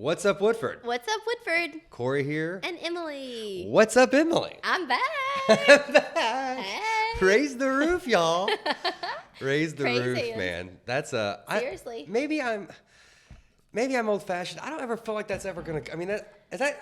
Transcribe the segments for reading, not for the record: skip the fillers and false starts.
What's up, Woodford? What's up, Woodford? Corey here. And Emily. What's up, Emily? I'm back. I'm back. Hey. Raise the roof, y'all. Raise the Praise roof, hands. man. That's a Seriously. Maybe I'm old-fashioned. I don't ever feel like that's ever gonna. I mean, is that?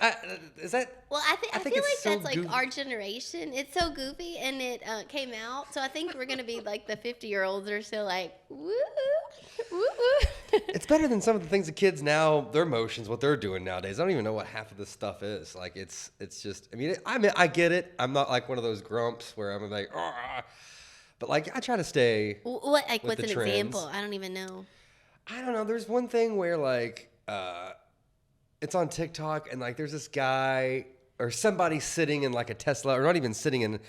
Well, I feel it's like so that's like goofy. our generation. It's so goofy, and it came out. So I think we're gonna be like the 50-year-olds are still like woo woo woo. It's better than some of the things the kids now. Their emotions, what they're doing nowadays. I don't even know what half of this stuff is. Like it's just. I mean, I get it. I'm not like one of those grumps where I'm like, "Argh." But like I try to stay. What? Like, with what's the an trends. example? I don't even know. I don't know. There's one thing where like it's on TikTok and like there's this guy or somebody sitting in like a Tesla or not even sitting in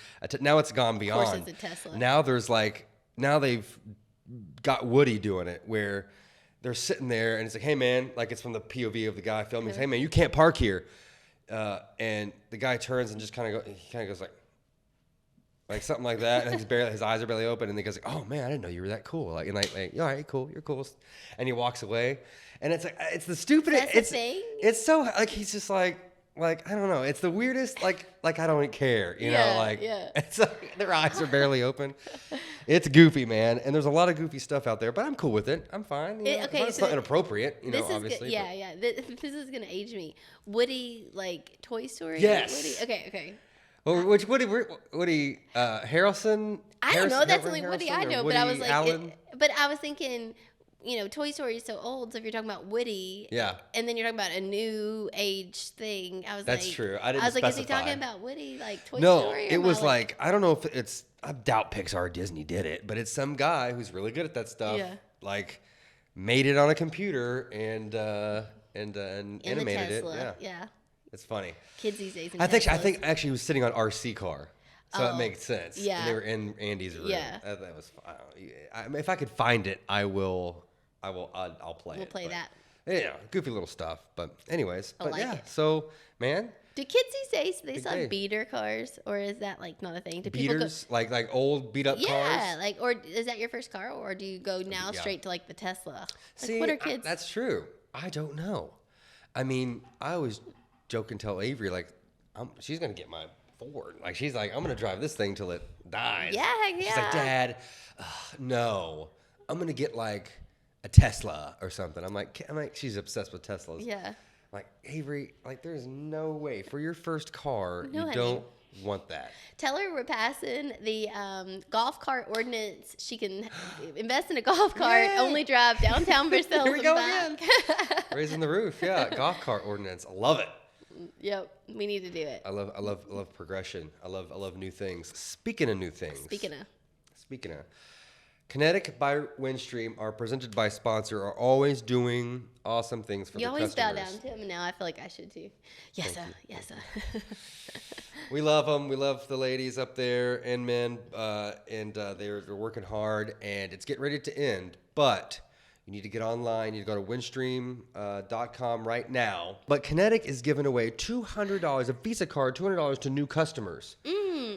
now it's gone beyond. Of course, it's a Tesla. Now they've got Woody doing it where they're sitting there and it's like, hey man, like it's from the POV of the guy filming. He's, hey man, you can't park here. And the guy turns and just kind of goes like something like that, and his eyes are barely open, and he goes like, "Oh man, I didn't know you were that cool." Like, and like, all right, cool, you're cool, and he walks away, and it's like it's the stupidest. That's the thing? It's so like he's just like I don't know. It's the weirdest. Like I don't care, you know. Like it's like their eyes are barely open. It's goofy, man, and there's a lot of goofy stuff out there, but I'm cool with it. I'm fine. You know? Okay, It's not inappropriate, you know. This is Obviously, this is gonna age me. Woody, like Toy Story. Yes. Woody. Okay. Well, which Woody Harrelson? I don't know. That's the only Harrison Woody I or know. But I was Woody like, Allen? but I was thinking, you know, Toy Story is so old. So if you're talking about Woody, Yeah. and then you're talking about a new age thing, I was like, That's true. I didn't was like, is he specify. talking about Woody, like Toy No, Story? it was like I don't know if it's. I doubt Pixar or Disney did it, but it's some guy who's really good at that stuff. Yeah. Like made it on a computer and in animated the Tesla. it. Yeah. It's funny. Kids these days. I think actually he was sitting on RC car, so it makes sense. Yeah. And they were in Andy's room. Yeah. That was. If I could find it, I'll play it. We'll play that. Yeah, goofy little stuff. But anyways, I like yeah. it. So man, Do kids these days they Big still day. have beater cars, or is that like not a thing? Do beaters like old beat up yeah, cars. like, or is that your first car, or do you go now Yeah. straight to like the Tesla? Like, See, what are kids? that's true. I don't know. I mean, I always joke and tell Avery like, she's gonna get my Ford. Like she's like, I'm gonna drive this thing till it dies. Yeah, She's yeah. like, Dad, no, I'm gonna get like a Tesla or something. I'm like, she's obsessed with Teslas. Yeah. Like Avery, like there's no way for your first car No, you honey. don't want that. Tell her we're passing the golf cart ordinance. She can invest in a golf cart, Yay. only drive downtown Versailles Here we and go back. Raising the roof, yeah. Golf cart ordinance, I love it. Yep, we need to do it. I love progression. I love new things. Speaking of new things. Speaking of. Kinetic by Windstream, our presented by sponsor, are always doing awesome things for You the always bow customers. down to him, and now I feel like I should too. Yes, sir. Yes, sir. We love them. We love the ladies up there and men, and they're working hard, and it's getting ready to end. But you need to get online. You need to go to windstream.com right now. But Kinetic is giving away $200, a Visa card, $200 to new customers.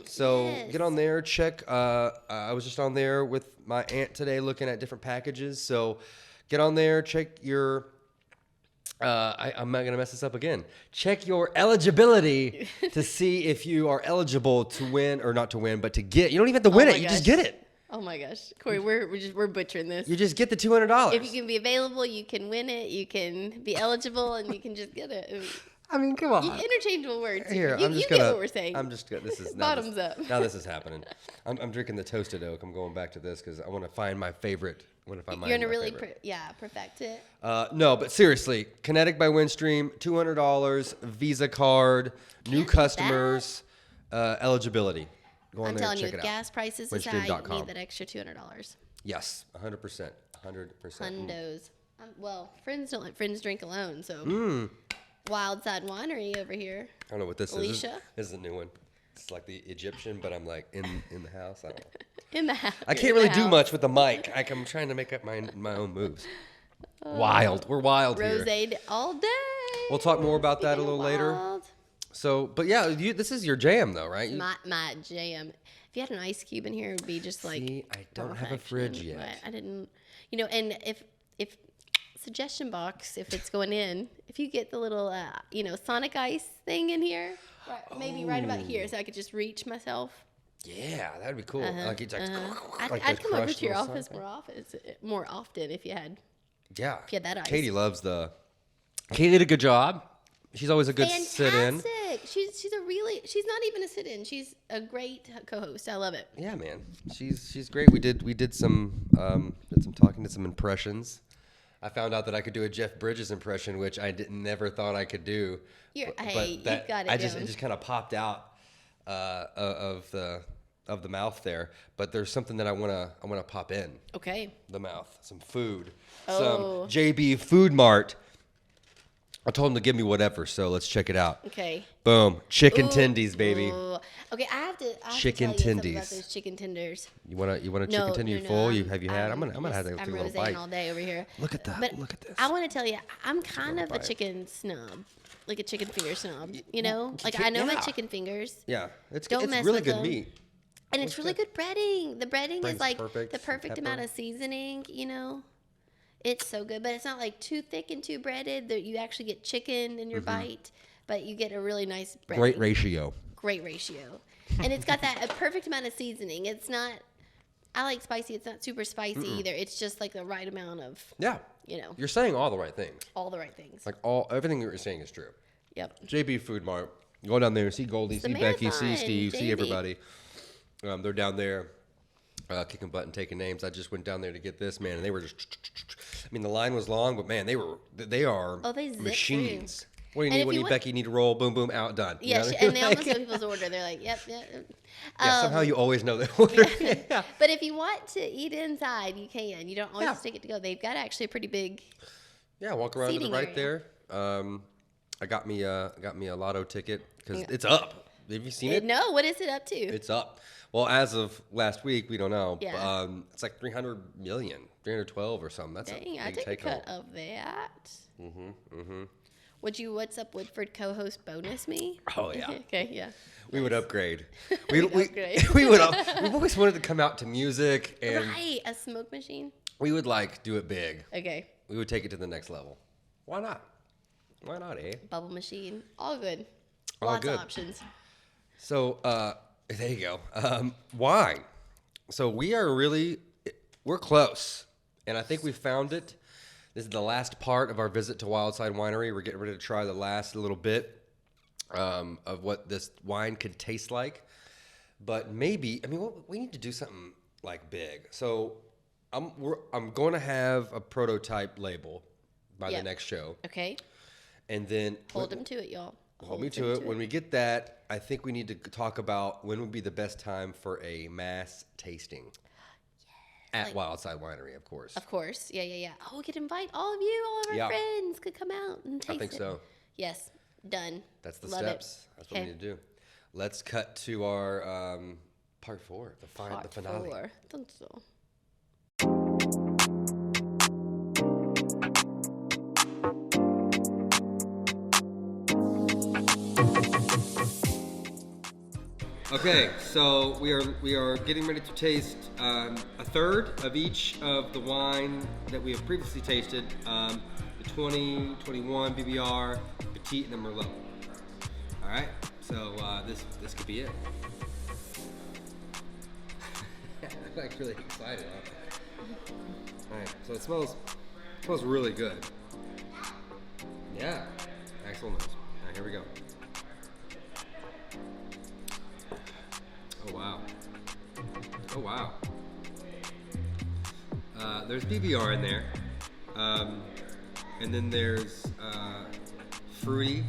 So yes. get on there, check. I was just on there with my aunt today looking at different packages. So get on there, check your... I'm not going to mess this up again. Check your eligibility to see if you are eligible to win, or not to win, but to get. You don't even have to win my it. You just gosh. get it. Oh my gosh, Corey, we're butchering this. You just get the $200. If you can be available, you can win it. You can be eligible, and you can just get it. I mean, come on. Interchangeable words. Here, you, I'm just you gonna. get what we're saying. I'm just gonna. This is Bottoms up. Now this is happening. I'm drinking the toasted oak. I'm going back to this because I want to find my favorite. I want to find You're gonna my really, favorite. perfect it. No, but seriously, Kinetic by Windstream, $200, Visa card, new customers, eligibility. Go on I'm there, telling you, check with it out. gas prices is high, you Windstream.com. need that extra $200. Yes, 100%. 100%. Hundos. Well, friends don't let friends drink alone, so Wild Side Winery over here. I don't know what this is. Alicia? This is a new one. It's like the Egyptian, but I'm like in the house. I don't know. In the house. I can't really do much with the mic. I'm trying to make up my own moves. Wild. We're wild here. Rosé all day. We'll talk more about that a Speaking little of later. wild, So, but yeah, this is your jam though, right? My jam. If you had an ice cube in here, it would be just like. See, I don't have a perfection, fridge yet. but I didn't. You know, and if suggestion box if it's going in. If you get the little, Sonic Ice thing in here, maybe right about here, so I could just reach myself. Yeah, that'd be cool. Like it's like, I'd come over to your office more often if you had. Yeah. If you had that ice. Katie did a good job. She's always a good sit-in. She's not even a sit-in. She's a great co-host. I love it. Yeah, man. She's great. We did some talking, did some impressions. I found out that I could do a Jeff Bridges impression, which I never thought I could do. You've got it. It just kind of popped out of the mouth there. But there's something that I wanna pop in. Okay. The mouth. Some food. Oh. Some JB Food Mart. I told him to give me whatever, so let's check it out. Okay. Boom. Chicken tendies, baby. Ooh. Okay, I have to Chicken tell you something tendies. about those chicken tenders. You want a chicken tender? You full? Have you had? I'm gonna have to take a little bite. all day over here. Look at that. But Look at this. I want to tell you, I'm kind of a bite. chicken snub, like a chicken finger snub. You know, like I know my chicken fingers. Yeah, it's Don't mess really with good them. meat. And it's really good breading. The breading Breading's is like perfect. the perfect Pepper. amount of seasoning, It's so good, but it's not like too thick and too breaded that you actually get chicken in your bite, but you get a really nice breading. Great ratio. Great ratio. And it's got a perfect amount of seasoning. It's not, I like spicy. It's not super spicy either. It's just like the right amount of, Yeah. You're saying all the right things. all the right things. Like everything that you're saying is true. Yep. JB Food Mart. Go down there, see Goldie, see Becky, see marathon, Steve, see JB. everybody. They're down there kicking butt and taking names. I just went down there to get this, man, and they were just. I mean, the line was long, but man, they are They zip machines. What do you And need? if What do you you, want- Becky? Need to roll? Boom, boom, out, done. You Yeah, know? and they almost know people's order. They're like, yep. Yeah, somehow you always know the order. Yeah. But if you want to eat inside, you can. You don't always Yeah. stick it to go. They've got actually a pretty big. Yeah, walk around to the Seating right area. there. I got me a lotto ticket because it's up. Have you seen it? No, what is it up to? It's up. Well, as of last week, we don't know. Yeah. It's like 300 million, 312 or something. That's Dang, a I big take a take home. cut of that. Would you What's Up Woodford co-host bonus me? Oh yeah. Okay, yeah. We would upgrade. upgrade. We've always wanted to come out to music, and Right, a smoke machine. we would do it big. Okay, We would take it to the next level. Why not? Why not, eh? bubble machine. All good. All Lots good. of options. So there you go. Wine. So we're close, and I think we found it. This is the last part of our visit to Wildside Winery. We're getting ready to try the last little bit of what this wine could taste like. But maybe, we need to do something like big. So I'm going to have a prototype label by the next show, Okay, and then hold them to it, y'all. Hold me to it. When we get that, I think we need to talk about when would be the best time for a mass tasting. At Wildside Winery, of course. Of course, yeah. Oh, we could invite all of you, all of our Yeah. friends could come out and taste it. I think so. Yes, done. That's the Love steps. It. That's what we need to do. Let's cut to our part 4, the finale. 4. Dun-dun. Okay, so we are getting ready to taste a third of each of the wine that we have previously tasted. The 2021 BBR, Petite, and the Merlot. All right, so this could be it. I'm like really excited. All right, so it smells really good. Yeah, excellent. All right, here we go. Oh wow. There's BBR in there. And then there's fruity,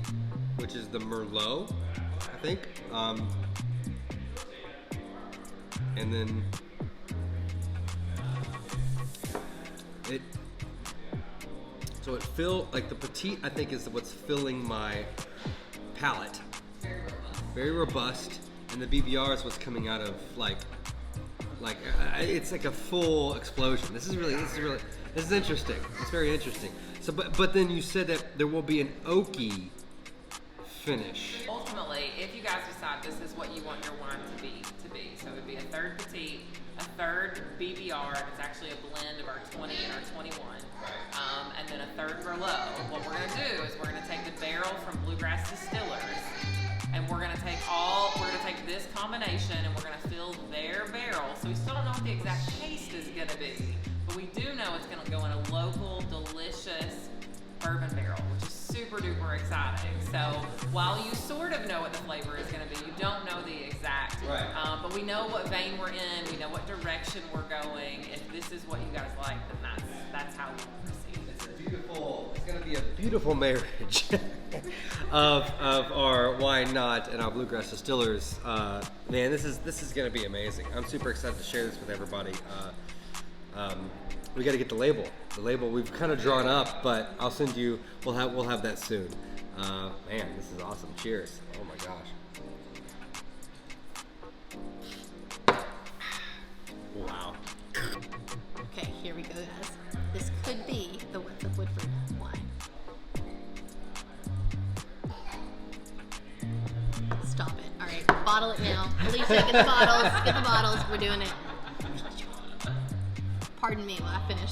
which is the Merlot, I think. And then the Petite, I think, is what's filling my palate. Very robust. And the BBR is what's coming out of it's like a full explosion. This is interesting. It's very interesting. So, but then you said that there will be an oaky finish. ultimately, if you guys decide this is what you want your wine to be. So it would be a third petite, a third BBR, and it's actually a blend of our 20 and our 21, and then a third Merlot. What we're going to do is we're going to take the barrel from Bluegrass Distillers, and we're going to take this combination and we're going to fill their barrel. So we still don't know what the exact taste is going to be, but we do know it's going to go in a local, delicious bourbon barrel, which is super duper exciting. So while you sort of know what the flavor is going to be, you don't know the exact. Right. But we know what vein we're in. We know what direction we're going. If this is what you guys like, then that's how we'll proceed. It's beautiful. It's going to be a beautiful marriage of our wine knot and our Bluegrass Distillers. Man, this is going to be amazing. I'm super excited to share this with everybody. We got to get the label. The label we've kind of drawn up, but I'll send you. We'll have that soon. Man, this is awesome. Cheers. Oh my gosh. Wow. Okay, here we go, guys. This could be the What's Up Woodford wine. Stop it. All right, bottle it now. Alicia, get the bottles. Get the bottles. We're doing it. Pardon me while I finish.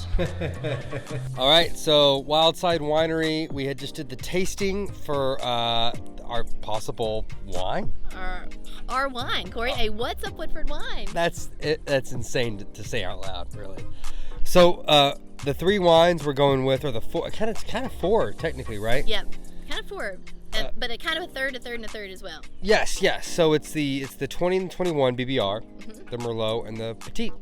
All right, so Wildside Winery, we had just did the tasting for our possible wine. Our wine, Corey. A What's Up Woodford wine. That's insane to say out loud, really. So the three wines we're going with are the four, kind of four technically, right? Yep, kind of four, but a kind of a third, and a third as well. Yes. So it's the 20 and 21 BBR, the Merlot, and the Petite.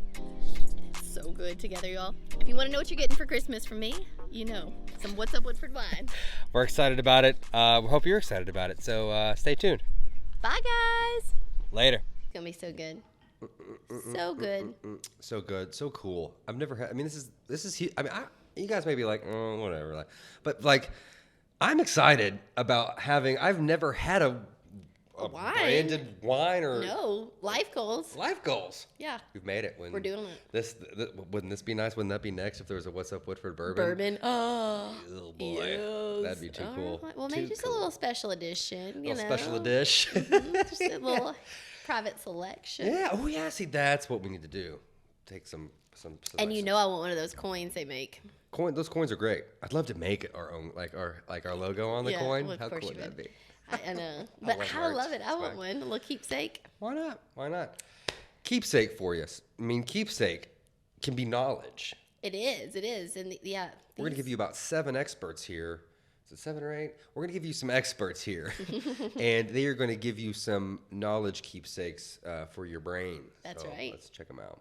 So good together, y'all. If you want to know what you're getting for Christmas from me, you know, some What's Up Woodford wine. We're excited about it. We hope you're excited about it. So stay tuned. Bye, guys. Later. It's gonna be so good. So good. So good. So cool. I've never had. I mean, this is. I mean, you guys may be like, oh, whatever. But like, I'm excited about having. I've never had a wine? Branded wine or No, life goals. Life goals. Yeah. We've made it. We're doing it. Wouldn't this be nice? Wouldn't that be next if there was a What's Up Woodford bourbon? Oh boy, yes. that'd be too cool. Right. Well, maybe just a little special edition. You know, Special edition. Just a little private selection. Yeah. Oh yeah. See, that's what we need to do. Take some. And you know, I want one of those coins they make. Those coins are great. I'd love to make our own, like our logo on the coin. Well, How cool would that be? I know, but I love it. I want one. A little keepsake. Why not? Keepsake for you. I mean, keepsake can be knowledge. It is, and We're gonna give you about 7 experts here. Is it 7 or 8? We're gonna give you some experts here, and they are going to give you some knowledge keepsakes for your brain. That's right. Let's check them out.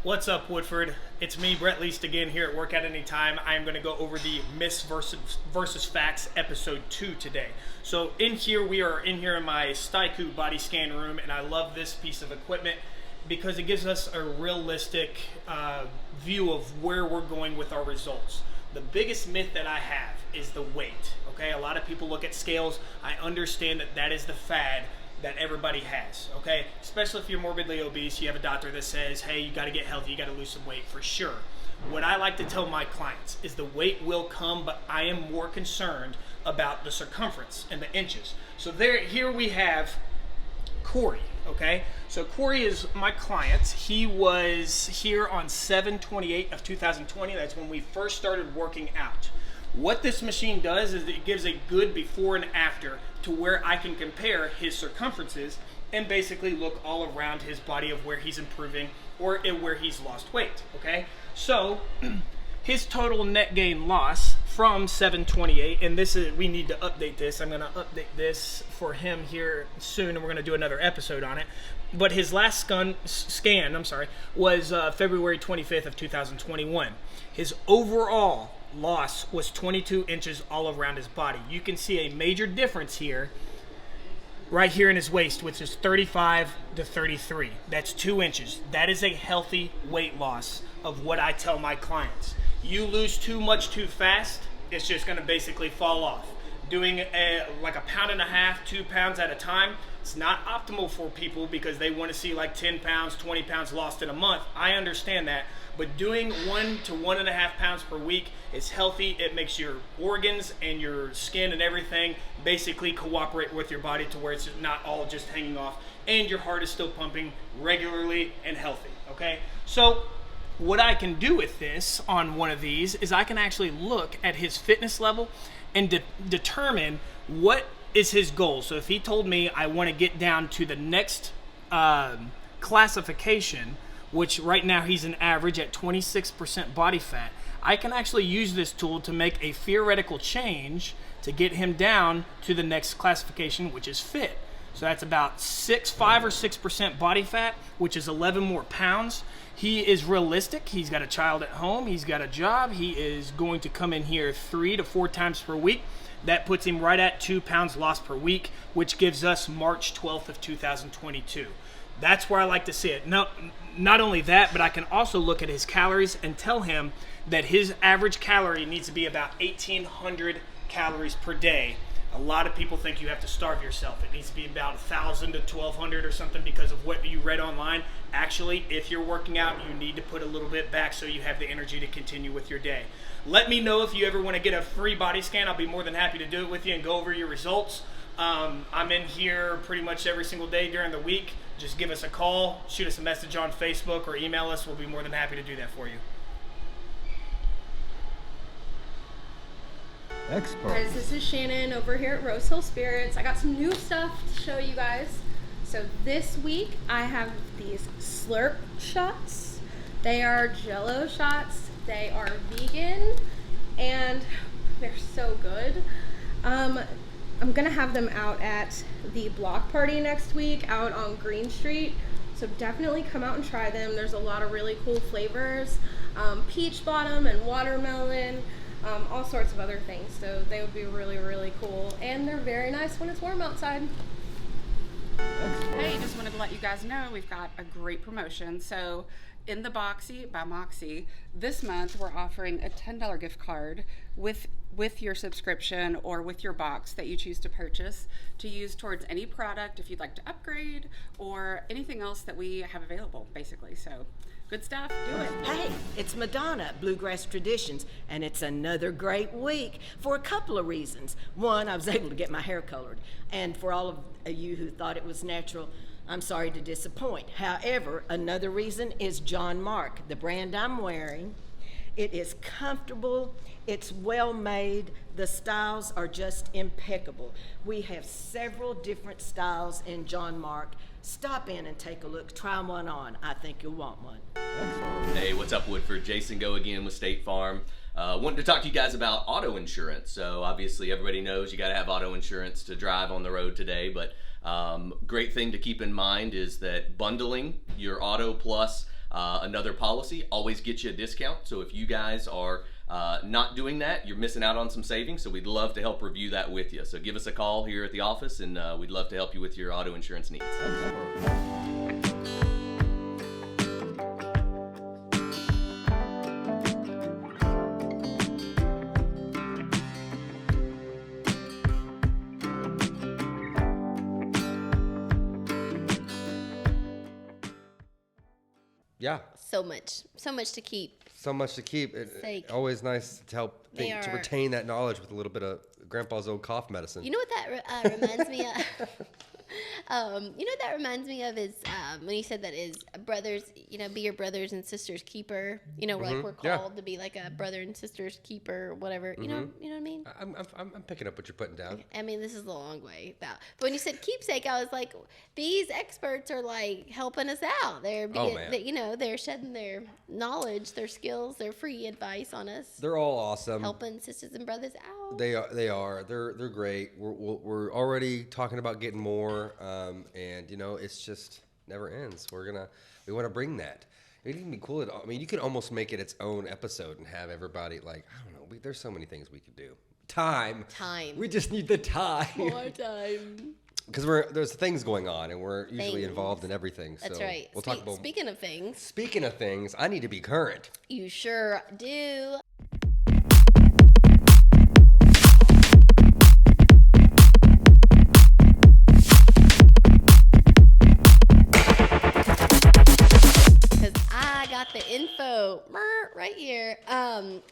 What's up, Woodford? It's me, Brett Least, again here at Work At Any Time. I'm going to go over the Myths versus Facts episode 2 today. So we are in my Staiku body scan room, and I love this piece of equipment because it gives us a realistic view of where we're going with our results. The biggest myth that I have is the weight. Okay, a lot of people look at scales. I understand that is the fad that everybody has, okay? Especially if you're morbidly obese, you have a doctor that says, hey, you gotta get healthy, you gotta lose some weight for sure. What I like to tell my clients is the weight will come, but I am more concerned about the circumference and the inches. So here we have Corey, okay? So Corey is my client. He was here on 7/28 of 2020. That's when we first started working out. What this machine does is it gives a good before and after to where I can compare his circumferences and basically look all around his body of where he's improving or where he's lost weight, okay? So his total net gain loss from 7/28, and we need to update this. I'm gonna update this for him here soon, and we're gonna do another episode on it. But his last scan was February 25th of 2021. His overall loss was 22 inches all around his body. You can see a major difference here, right here in his waist, which is 35 to 33. That's 2 inches. That is a healthy weight loss of what I tell my clients. You lose too much too fast, it's just going to basically fall off. Doing like 1.5 pounds, 2 pounds at a time, It's not optimal for people because they want to see like 10 pounds, 20 pounds lost in a month. I understand that. But doing 1 to 1.5 pounds per week is healthy. It makes your organs and your skin and everything basically cooperate with your body to where it's not all just hanging off. And your heart is still pumping regularly and healthy, okay? So what I can do with this on one of these is I can actually look at his fitness level and determine what is his goal. So if he told me I want to get down to the next classification, which right now he's an average at 26% body fat, I can actually use this tool to make a theoretical change to get him down to the next classification, which is fit. So that's about 5 or 6% body fat, which is 11 more pounds. He is realistic. He's got a child at home. He's got a job. He is going to come in here 3 to 4 times per week. That puts him right at 2 pounds lost per week, which gives us March 12th of 2022. That's where I like to see it. No, not only that, but I can also look at his calories and tell him that his average calorie needs to be about 1,800 calories per day. A lot of people think you have to starve yourself. It needs to be about 1,000 to 1,200 or something because of what you read online. Actually, if you're working out, you need to put a little bit back so you have the energy to continue with your day. Let me know if you ever want to get a free body scan. I'll be more than happy to do it with you and go over your results. I'm in here pretty much every single day during the week. Just give us a call, shoot us a message on Facebook, or email us. We'll be more than happy to do that for you. Expert. Guys, this is Shannon over here at Rose Hill Spirits. I got some new stuff to show you guys. So this week I have these slurp shots. They are Jello shots. They are vegan and they're so good. I'm gonna have them out at the block party next week out on Green Street. So definitely come out and try them. There's a lot of really cool flavors. Peach bottom and watermelon. All sorts of other things, so they would be really, really cool, and they're very nice when it's warm outside. Hey, just wanted to let you guys know we've got a great promotion. So in the Boxy by Moxie, this month we're offering a $10 gift card with your subscription or with your box that you choose to purchase to use towards any product if you'd like to upgrade or anything else that we have available, basically. So good stuff, do it. Hey, it's Madonna at Bluegrass Traditions, and it's another great week for a couple of reasons. One, I was able to get my hair colored, and for all of you who thought it was natural, I'm sorry to disappoint. However, another reason is John Mark, the brand I'm wearing. It is comfortable, it's well made, the styles are just impeccable. We have several different styles in John Mark. Stop in and take a look. Try one on. I think you'll want one. Hey, what's up, Woodford? Jason Go again with State Farm. Wanted to talk to you guys about auto insurance. So obviously everybody knows you got to have auto insurance to drive on the road today, but great thing to keep in mind is that bundling your auto plus another policy always gets you a discount. So if you guys are not doing that, you're missing out on some savings. So we'd love to help review that with you. So give us a call here at the office, and we'd love to help you with your auto insurance needs. Yeah. So much to keep. So much to keep. Sake. Always nice to help They to are- retain that knowledge with a little bit of Grandpa's old cough medicine. You know what that reminds me of? You know what that reminds me of is when you said that is brothers, be your brothers and sisters keeper. Like we're Yeah. called to be like a brother and sisters keeper, whatever. You know what I mean? I'm picking up what you're putting down. I mean, this is a long way out. But when you said keepsake, I was like, these experts are like helping us out. They're being, man. they're shedding their knowledge, their skills, their free advice on us, They're all awesome. helping sisters and brothers out. They are. They're great. We're already talking about getting more, and it's just never ends. We want to bring that. It'd even be cool. You could almost make it its own episode and have everybody I don't know. There's so many things we could do. Time. We just need the time. More time. Because there's things going on, and we're usually involved in everything. That's so right. We'll talk about. Speaking of things. Speaking of things, I need to be current. You sure do. So, right here.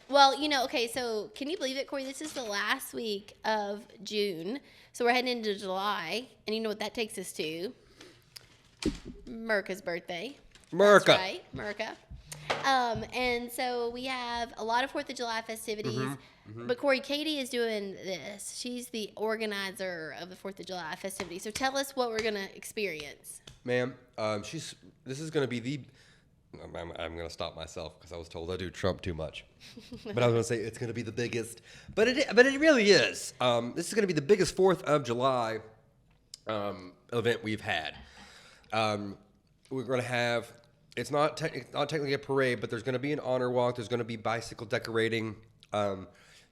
Well, okay, so can you believe it, Corey? This is the last week of June. So we're heading into July. And you know what that takes us to? Merca's birthday. Merca. That's right, Merca. And so we have a lot of 4th of July festivities. But Corey, Katie is doing this. She's the organizer of the 4th of July festivities. So tell us what we're going to experience. Ma'am, this is going to be the... I'm going to stop myself because I was told I do Trump too much. But I was going to say it's going to be the biggest. But it really is. This is going to be the biggest 4th of July event we've had. We're going to have... It's not technically a parade, but there's going to be an honor walk. There's going to be bicycle decorating.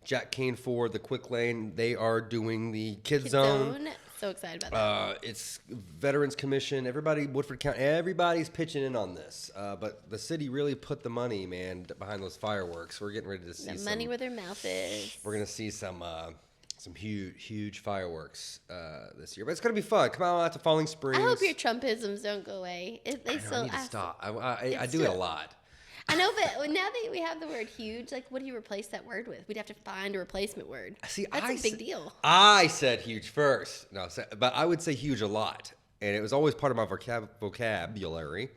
Jack Kane Ford, the Quick Lane, they are doing the Kids Zone. So excited about that. It's Veterans Commission. Everybody, Woodford County, everybody's pitching in on this. But the city really put the money, man, behind those fireworks. We're getting ready to see the money where their mouth is. We're going to see some huge fireworks this year. But it's going to be fun. Come out to Falling Springs. I hope your Trumpisms don't go away. I need to stop. I do it a lot. I know, but now that we have the word huge, like, what do you replace that word with? We'd have to find a replacement word. See, that's a big deal. I said huge first. No, but I would say huge a lot. And it was always part of my vocabulary.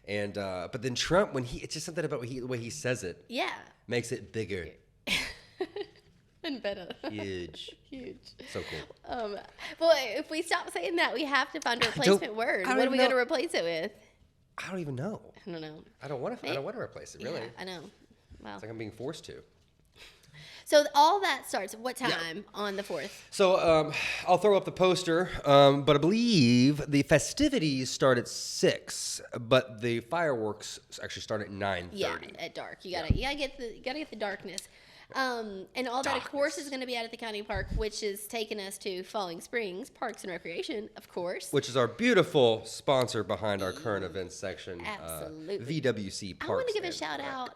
And but then Trump, it's just something about the way he says it. Yeah. Makes it bigger. And better. Huge. So cool. Well, if we stop saying that, we have to find a replacement word. What are we going to replace it with? I don't even know. I don't know. I don't want to replace it, really. Yeah, I know. Wow. It's like I'm being forced to. So all that starts at what time on the 4th? So I'll throw up the poster, but I believe the festivities start at 6, but the fireworks actually start at 9:30. Yeah, at dark. You gotta get the darkness. And all that, of course, is going to be out at the county park, which is taking us to Falling Springs Parks and Recreation, of course. Which is our beautiful sponsor behind our current events section. Absolutely. VWC Parks. I want to give a shout out.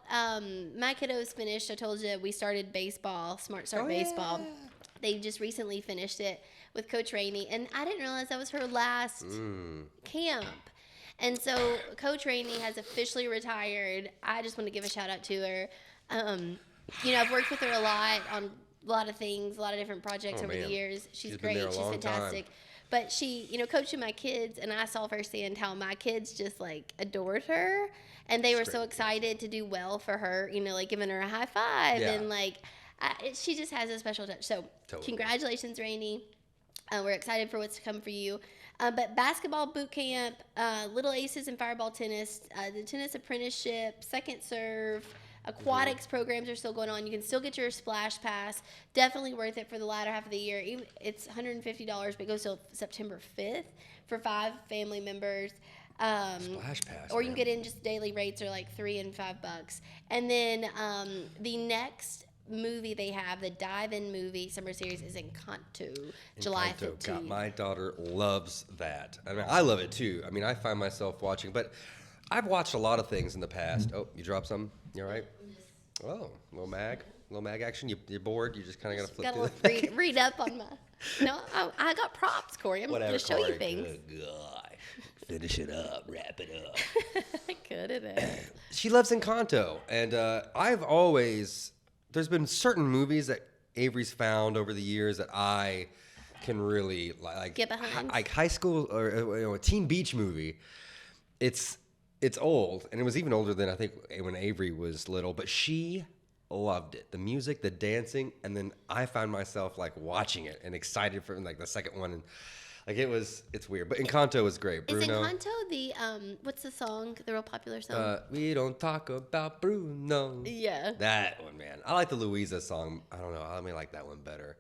My kiddos finished. I told you we started baseball, Smart Start Baseball. Yeah. They just recently finished it with Coach Rainey, and I didn't realize that was her last camp. And so Coach Rainey has officially retired. I just want to give a shout out to her. I've worked with her a lot on a lot of things, a lot of different projects over the years. She's great. She's fantastic. Time. But she, coaching my kids, and I saw firsthand how my kids just, adored her. And they were so excited to do well for her, giving her a high five. Yeah. And, she just has a special touch. So, Congratulations, Rainey. We're excited for what's to come for you. But basketball boot camp, Little Aces and Fireball tennis, the tennis apprenticeship, second serve, aquatics programs are still going on. You can still get your splash pass. Definitely worth it for the latter half of the year. It's $150, but it goes till September 5th for 5 family members. Splash pass. Or you can get in just daily rates are like $3 and $5. And then the next movie they have, the dive-in movie summer series, is Encanto, July 15th. God, my daughter loves that. I mean, I love it too. I mean, I find myself watching, but I've watched a lot of things in the past. Oh, you dropped some? You all right? Oh, little mag action. You're bored. You just kind of got to flip through. Read up on my. No, I got props, Corey. I'm going to show you things. Good God. Finish it up. Wrap it up. Good it is. She loves Encanto, and there's been certain movies that Avery's found over the years that I can really like. Get behind. Like high school or a Teen Beach movie. It's old, and it was even older than I think when Avery was little, but she loved it. The music, the dancing, and then I found myself watching it and excited for the second one, and it's weird. But Encanto was great. Bruno. Is Encanto the what's the song? The real popular song? We don't talk about Bruno. Yeah. That one, man. I like the Louisa song. I don't know. I may like that one better.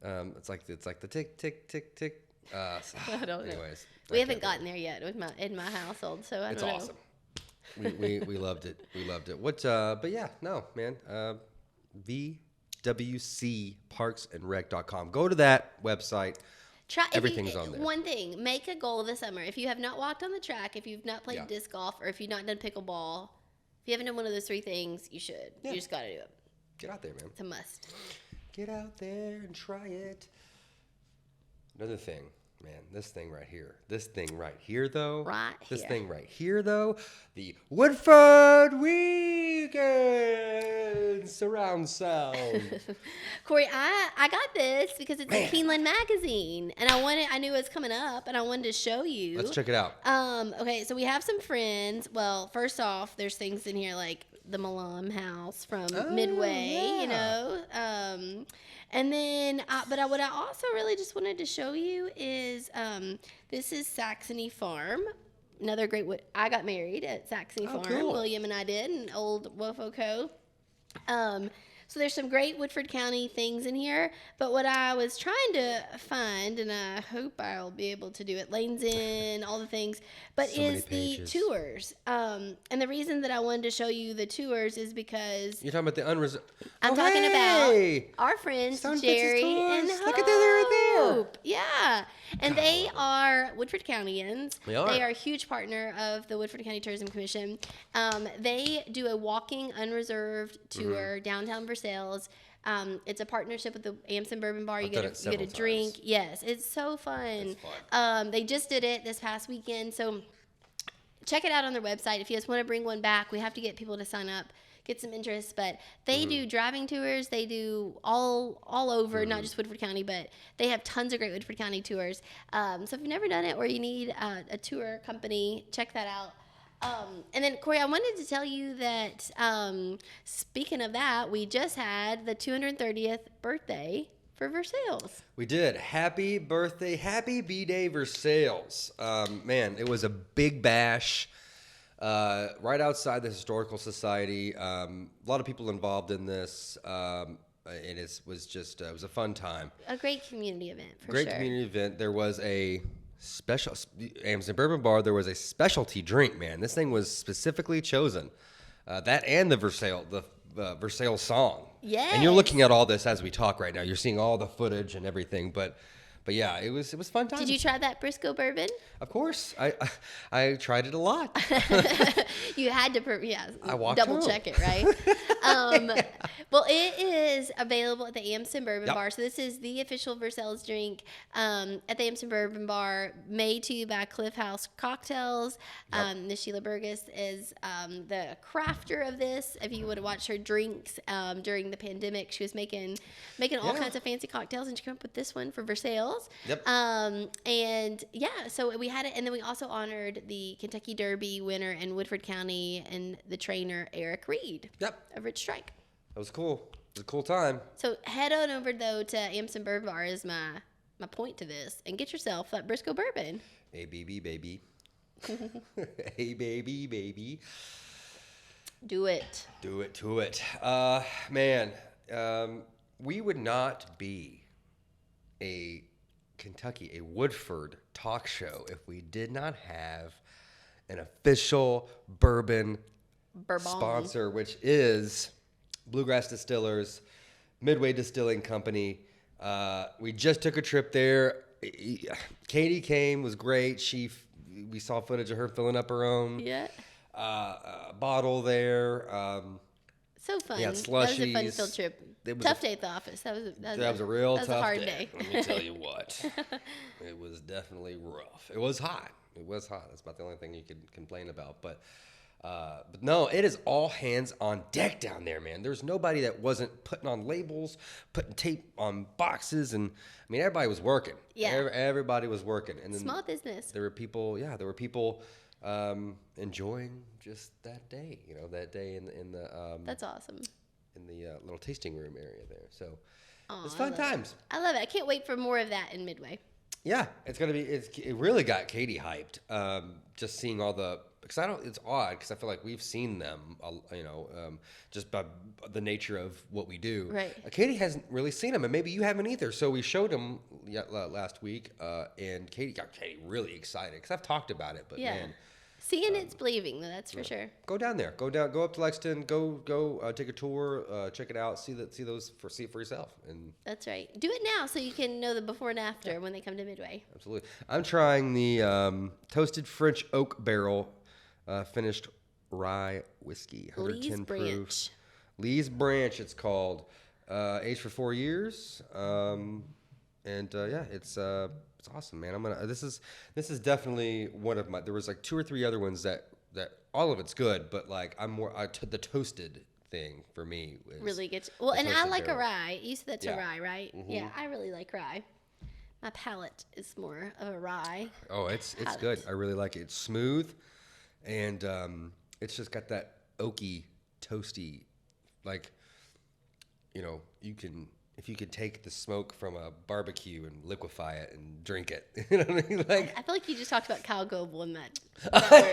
It's like the tick tick tick tick. I don't know. Anyways, we haven't gotten there yet in my household, so I don't know. It's awesome. We loved it. We loved it. But yeah, no, man. VWCParksandRec.com. Go to that website. Everything's on there. One thing, make a goal this summer. If you have not walked on the track, if you've not played disc golf, or if you've not done pickleball, if you haven't done one of those 3 things, you should. Yeah. You just got to do it. Get out there, man. It's a must. Get out there and try it. Another thing Man, this thing right here. This thing right here, though. Right This here. thing right here, though. The Woodford Weekend surround sound. Corey, I got this because it's in Keeneland magazine, and I knew it was coming up, and I wanted to show you. Let's check it out. Okay, so we have some friends. Well, first off, there's things in here like the Malam house from Midway, yeah. you know. And then, what I also really just wanted to show you is this is Saxony Farm. Another great. I got married at Saxony Farm. Cool. William and I did, an old Wofo Co. So there's some great Woodford County things in here. But what I was trying to find, and I hope I'll be able to do it, Lanes In, all the things, but So many is the pages. tours. And the reason that I wanted to show you the tours is because You're talking about the unreserved. I'm talking about our friends Sun Jerry Princess and Tours. Look at that, they're right there. Hope. Yeah. And they are Woodford Countyans. They are. They are a huge partner of the Woodford County Tourism Commission. They do a walking unreserved tour downtown Versailles. It's a partnership with the Amson Bourbon Bar. You I've done get it a several drink. times. Yes, it's so fun. It's fun. They just did it this past weekend. So check it out on their website. If you just want to bring one back, we have to get people to sign up, get some interest. But they do driving tours. They do all over, not just Woodford County, but they have tons of great Woodford County tours. So if you've never done it or you need a tour company, check that out. And then, Corey, I wanted to tell you that, speaking of that, we just had the 230th birthday for Versailles. We did. Happy birthday, happy B-Day Versailles. Man, it was a big bash right outside the Historical Society. A lot of people involved in this, and it was just it was a fun time. A great community event, for Great sure. community event. There was a special Amson Bourbon Bar. There was a specialty drink. Man, this thing was specifically chosen. That and the Versailles song. Yes. And you're looking at all this as we talk right now. You're seeing all the footage and everything. But yeah, it was fun time. Did you try that Briscoe bourbon? Of course, I tried it a lot. You had to, I walked double home. check it, right? Well, it is available at the Amson Bourbon Yep. Bar. So this is the official Versailles drink at the Amson Bourbon Bar, made to you by Cliff House Cocktails. Miss Sheila Burgess is the crafter of this. If you would have watched her drinks during the pandemic, she was making all kinds of fancy cocktails, and she came up with this one for Versailles. Yep. And yeah, so we had it, and then we also honored the Kentucky Derby winner in Woodford County and the trainer Eric Reed Yep. of Rich Strike. That was cool. It was a cool time. So head on over though to Amson Bourbon Bar is my point to this, and get yourself that Briscoe bourbon. Hey, baby. Hey, baby. Do it. Do it to it. Man, we would not be a Woodford talk show if we did not have an official bourbon sponsor, which is Bluegrass Distillers, Midway Distilling Company. We just took a trip there. Katie came, was great. We saw footage of her filling up her own Yeah. bottle there. So fun. Yeah, That was a fun slushies. field trip. It was Tough a- day at the office. That was a real that was tough a hard day. day. Let me tell you what. It was definitely rough. It was hot. That's about the only thing you could complain about. But no, it is all hands on deck down there, man. There's nobody that wasn't putting on labels, putting tape on boxes, and I mean everybody was working. Yeah. Everybody was working. And then Small business. there were people. Yeah, there were people enjoying just that day. That day in the That's awesome. in the little tasting room area there. So Aw, it's I fun love it. times. I love it. I can't wait for more of that in Midway. Yeah, it's gonna be. It really got Katie hyped. Just seeing all the because it's odd because I feel like we've seen them. Just by the nature of what we do. Right. Katie hasn't really seen them, and maybe you haven't either. So we showed them last week, and Katie got really excited because I've talked about it. But Yeah. man, Seeing it's believing, though, that's for sure. go down there. Go up to Lexington. Go take a tour. Check it out. See it for yourself. And That's right. Do it now so you can know the before and after when they come to Midway. absolutely. I'm trying the toasted French oak barrel finished rye whiskey. 110 Lee's proof. Branch. Lee's Branch, it's called. Aged for 4 years. It's It's awesome, man. This is definitely one of my. There was like 2 or 3 other ones that all of it's good, but like I'm more the toasted thing for me is really gets well, and I toasted like a berry. rye. You said that's Yeah. a rye, right? Yeah, I really like rye. My palate is more of a rye. Oh, it's palate. good. I really like it. It's smooth, and it's just got that oaky, toasty, like, you know, if you could take the smoke from a barbecue and liquefy it and drink it, you know what I mean? Like, I feel like you just talked about Kyle Goebel in that.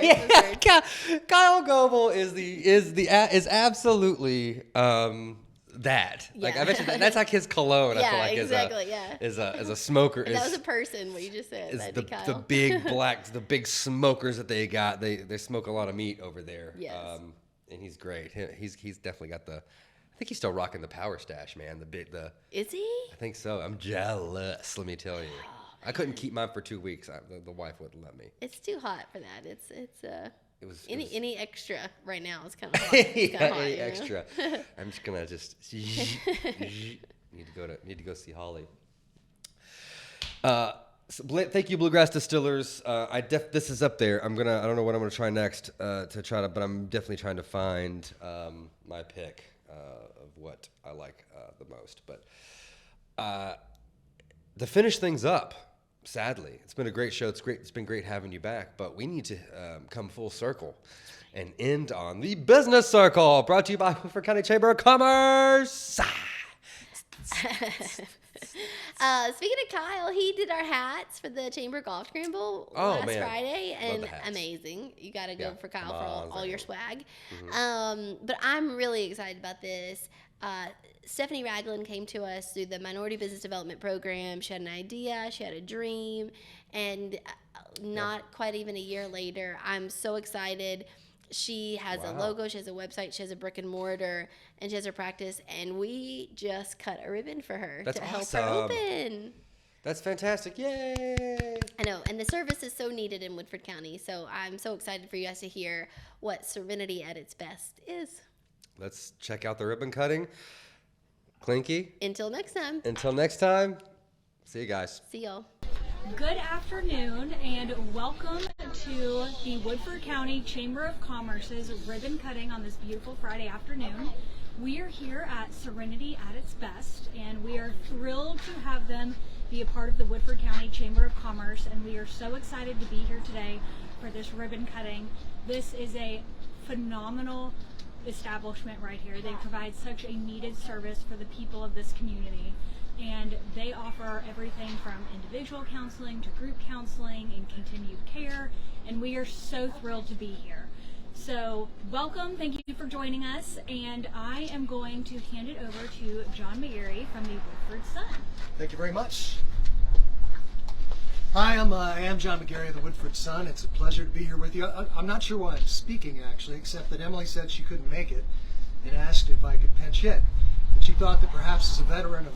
yeah, Kyle Goebel is absolutely that. Like, I bet you that's like his cologne. I Yeah, feel like exactly. Yeah. as a smoker. That was a person. What you just said. Is That'd the be Kyle. the big the big smokers that they got. They smoke a lot of meat over there. Yes. And he's great. He's definitely got the. I think he's still rocking the Power Stash, man. Is he? I think so. I'm jealous. Let me tell you. I couldn't keep mine for 2 weeks. The wife wouldn't let me. It's too hot for that. It was any extra right now is kind of hot. It's kinda hot, any you know? extra. I'm just gonna need to go see Holly. So thank you, Bluegrass Distillers. This is up there. I don't know what I'm gonna try next but I'm definitely trying to find my pick of what I like the most. But to finish things up, sadly, it's been a great show. It's been great having you back. But we need to come full circle and end on the Business Circle, brought to you by Woodford County Chamber of Commerce. Speaking of Kyle, he did our hats for the Chamber Golf Scramble last Friday, and the hats. amazing. You got to go for Kyle I'm for all your swag. Mm-hmm. But I'm really excited about this. Stephanie Ragland came to us through the Minority Business Development Program. She had an idea, she had a dream, and not quite even a year later, I'm so excited. She has a logo, she has a website, she has a brick and mortar, and she has her practice, and we just cut a ribbon for her That's to help awesome. her open. That's fantastic. Yay! I know, and the service is so needed in Woodford County, so I'm so excited for you guys to hear what Serenity at its best is. Let's check out the ribbon cutting. Clinky. Until next time, See you guys. see y'all. Good afternoon and welcome to the Woodford County Chamber of Commerce's ribbon cutting on this beautiful Friday afternoon. We are here at Serenity at its best, and we are thrilled to have them be a part of the Woodford County Chamber of Commerce, and we are so excited to be here today for this ribbon cutting. This is a phenomenal establishment right here. They provide such a needed service for the people of this community. And they offer everything from individual counseling to group counseling and continued care. And we are so thrilled to be here. So welcome, thank you for joining us. And I am going to hand it over to John McGarry from the Woodford Sun. Thank you very much. Hi, I am John McGarry of the Woodford Sun. It's a pleasure to be here with you. I'm not sure why I'm speaking, actually, except that Emily said she couldn't make it and asked if I could pinch hit. And she thought that perhaps as a veteran of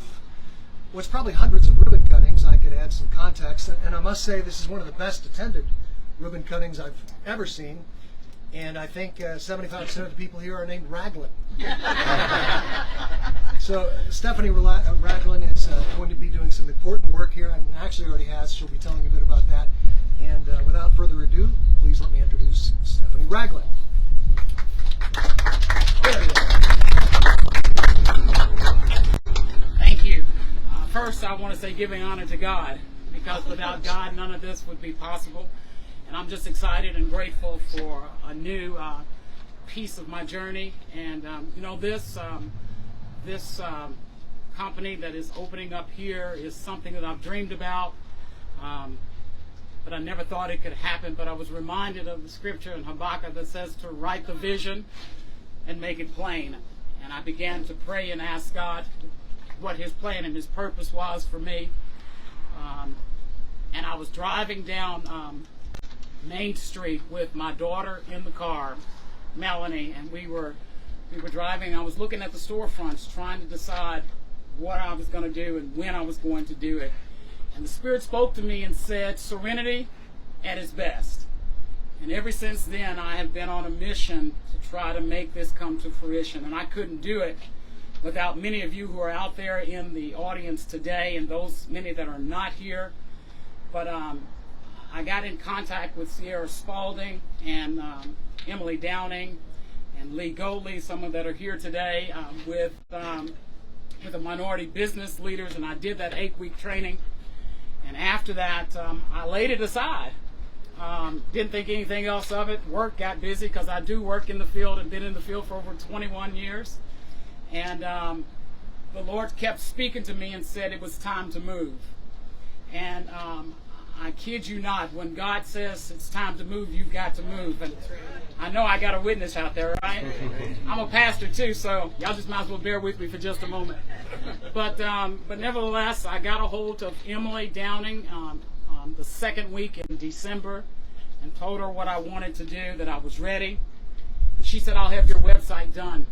what's probably hundreds of ribbon cuttings, I could add some context. And I must say this is one of the best attended ribbon cuttings I've ever seen. And I think 75% of the people here are named Ragland. So Stephanie Ragland is going to be doing some important work here, and actually already has. She'll be telling you a bit about that. And without further ado, please let me introduce Stephanie Ragland. Thank you. First, I want to say giving honor to God, because without God, none of this would be possible. And I'm just excited and grateful for a new piece of my journey. And this company that is opening up here is something that I've dreamed about, but I never thought it could happen. But I was reminded of the scripture in Habakkuk that says to write the vision and make it plain. And I began to pray and ask God what his plan and his purpose was for me. And I was driving down Main Street with my daughter in the car, Melanie, and we were driving. I was looking at the storefronts, trying to decide what I was going to do and when I was going to do it. And the Spirit spoke to me and said, Serenity at its best. And ever since then, I have been on a mission to try to make this come to fruition. And I couldn't do it without many of you who are out there in the audience today, and those many that are not here. But I got in contact with Sierra Spalding and Emily Downing and Lee Goldley, some of that are here today, with the minority business leaders, and I did that 8-week training. And after that, I laid it aside. Didn't think anything else of it. Work got busy because I do work in the field and been in the field for over 21 years. And the Lord kept speaking to me and said it was time to move. And I kid you not, when God says it's time to move, you've got to move. And I know I got a witness out there, right? I'm a pastor too, so y'all just might as well bear with me for just a moment. But nevertheless, I got a hold of Emily Downing the second week in December and told her what I wanted to do, that I was ready. And she said, I'll have your website done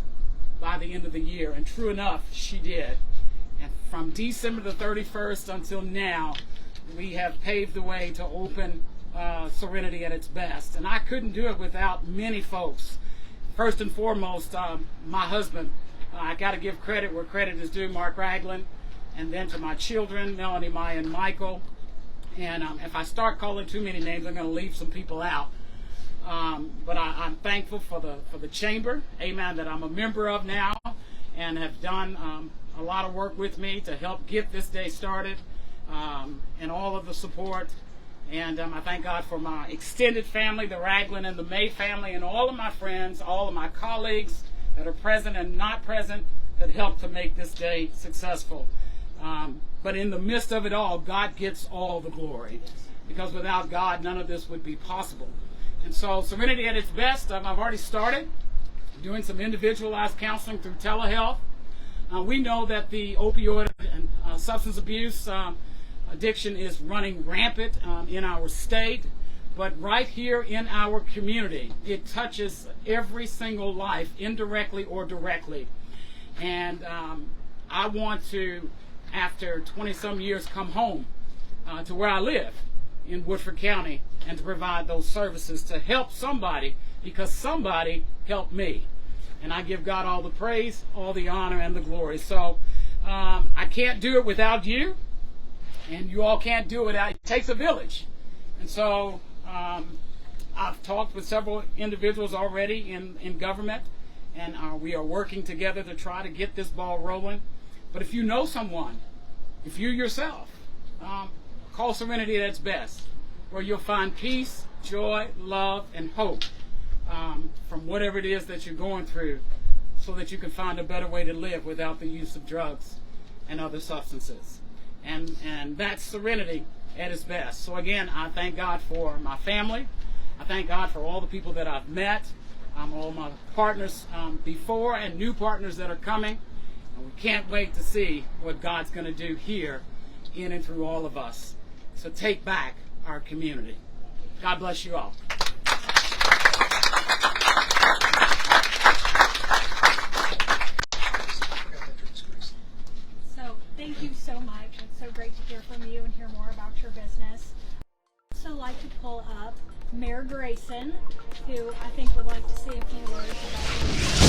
by the end of the year. And true enough, she did. And from December the 31st until now, we have paved the way to open Serenity at its best. And I couldn't do it without many folks. First and foremost, my husband. I got to give credit where credit is due, Mark Ragland. And then to my children, Melanie, Maya, and Michael. And if I start calling too many names, I'm going to leave some people out. But I'm thankful for the chamber, amen, that I'm a member of now, and have done a lot of work with me to help get this day started, and all of the support. And I thank God for my extended family, the Ragland and the May family, and all of my friends, all of my colleagues that are present and not present that helped to make this day successful. But in the midst of it all, God gets all the glory, because without God, none of this would be possible. And so Serenity at its best, I've already started doing some individualized counseling through telehealth. We know that the opioid and substance abuse addiction is running rampant in our state, but right here in our community, it touches every single life, indirectly or directly. And I want to, after 20-some years, come home to where I live in Woodford County and to provide those services to help somebody, because somebody helped me. And I give God all the praise, all the honor, and the glory. So I can't do it without you, and you all can't do it without, it takes a village. And so I've talked with several individuals already in government, and we are working together to try to get this ball rolling. But if you know someone, if you yourself, call Serenity at its best, where you'll find peace, joy, love, and hope from whatever it is that you're going through, so that you can find a better way to live without the use of drugs and other substances. And that's Serenity at its best. So again, I thank God for my family. I thank God for all the people that I've met, all my partners before and new partners that are coming. And we can't wait to see what God's going to do here in and through all of us. So take back our community. God bless you all. So thank you so much. It's so great to hear from you and hear more about your business. I'd also like to pull up Mayor Grayson, who I think would like to say a few words about